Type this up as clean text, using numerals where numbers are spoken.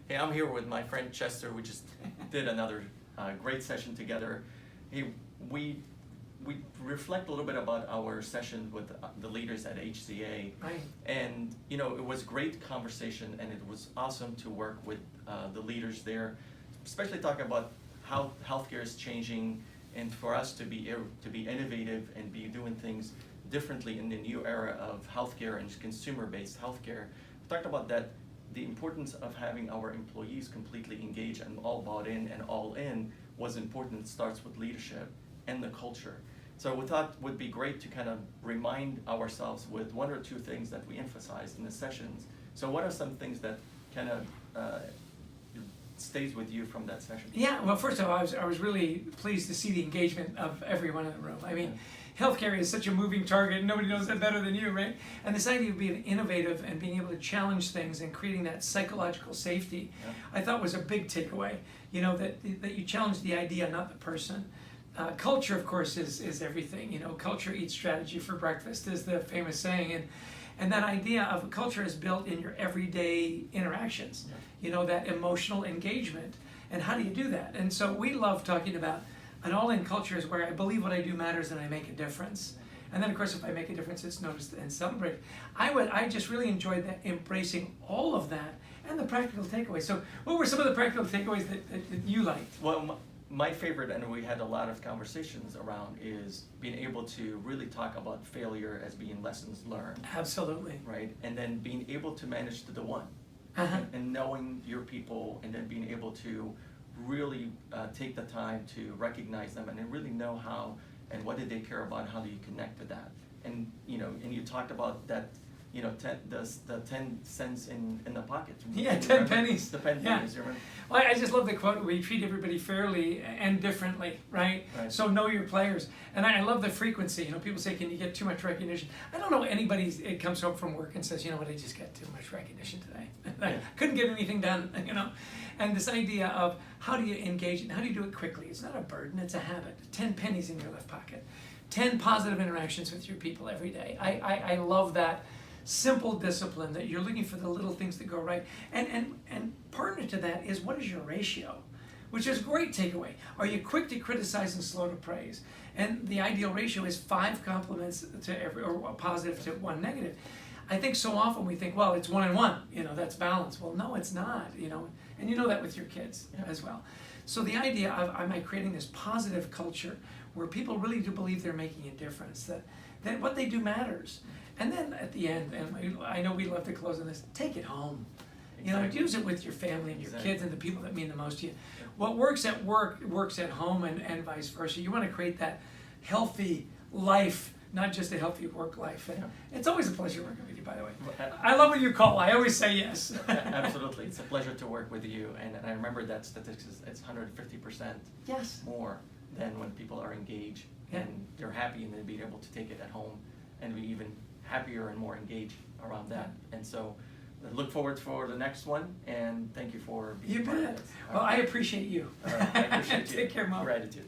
Hey, I'm here with my friend Chester. We just did another great session together. Hey, we reflect a little bit about our session with the leaders at HCA. Right. And you know, it was great conversation, and it was awesome to work with the leaders there, especially talking about how healthcare is changing, and for us to be innovative and be doing things differently in the new era of healthcare and consumer-based healthcare. We talked about that. The importance of having our employees completely engaged and all bought in and all in was important. It starts with leadership and the culture. So we thought it would be great to kind of remind ourselves with one or two things that we emphasized in the sessions. So what are some things that kind of stays with you from that session? Yeah, well, first of all, I was really pleased to see the engagement of everyone in the room. I mean, healthcare is such a moving target, and nobody knows that better than you, right? And this idea of being innovative and being able to challenge things and creating that psychological safety, I thought was a big takeaway. You know, that you challenge the idea, not the person. Culture, of course, is everything. You know, culture eats strategy for breakfast is the famous saying, and that idea of a culture is built in your everyday interactions. You know, that emotional engagement, and how do you do that? And so we love talking about an all-in culture is where I believe what I do matters and I make a difference. And then, of course, if I make a difference, it's noticed and celebrated. I just really enjoyed that, embracing all of that and the practical takeaways. So what were some of the practical takeaways that you liked? Well, my favorite, and we had a lot of conversations around, is being able to really talk about failure as being lessons learned. Absolutely. Right? And then being able to manage the one. And knowing your people, and then being able to really take the time to recognize them and then really know how and what did they care about, how do you connect to that. And you know, and you talked about that, you know, the 10 cents in the pocket. Yeah, 10 pennies. The pennies, you remember? Well, I just love the quote, we treat everybody fairly and differently, right? So know your players. And I love the frequency. You know, people say, can you get too much recognition? I don't know anybody it comes home from work and says, you know what, I just got too much recognition today. I couldn't get anything done, you know? And this idea of how do you engage and how do you do it quickly? It's not a burden, it's a habit. 10 pennies in your left pocket. 10 positive interactions with your people every day. I love that simple discipline that you're looking for the little things that go right. And partner to that is, what is your ratio? Which is a great takeaway. Are you quick to criticize and slow to praise? And the ideal ratio is 5 compliments to every, or positive to 1 negative. I think so often we think, well, it's 1 and 1, you know, that's balance. Well, no, it's not, you know, and you know that with your kids as well. So the idea of, am I creating this positive culture where people really do believe they're making a difference, that what they do matters. And then at the end, and I know we love to close on this, take it home. You know, use it with your family and your kids and the people that mean the most to you. What works at work works at home, and vice versa. You want to create that healthy life, not just a healthy work life. And it's always a pleasure working with you, by the way. I love when you call. I always say yes. Absolutely. It's a pleasure to work with you. And I remember that statistics, it's 150% more than when people are engaged and they're happy, and then being able to take it at home and be even happier and more engaged around that. And so look forward for the next one, and thank you for being part of this. Well, I appreciate you. All right. I appreciate you. Take care, Mom. Gratitude.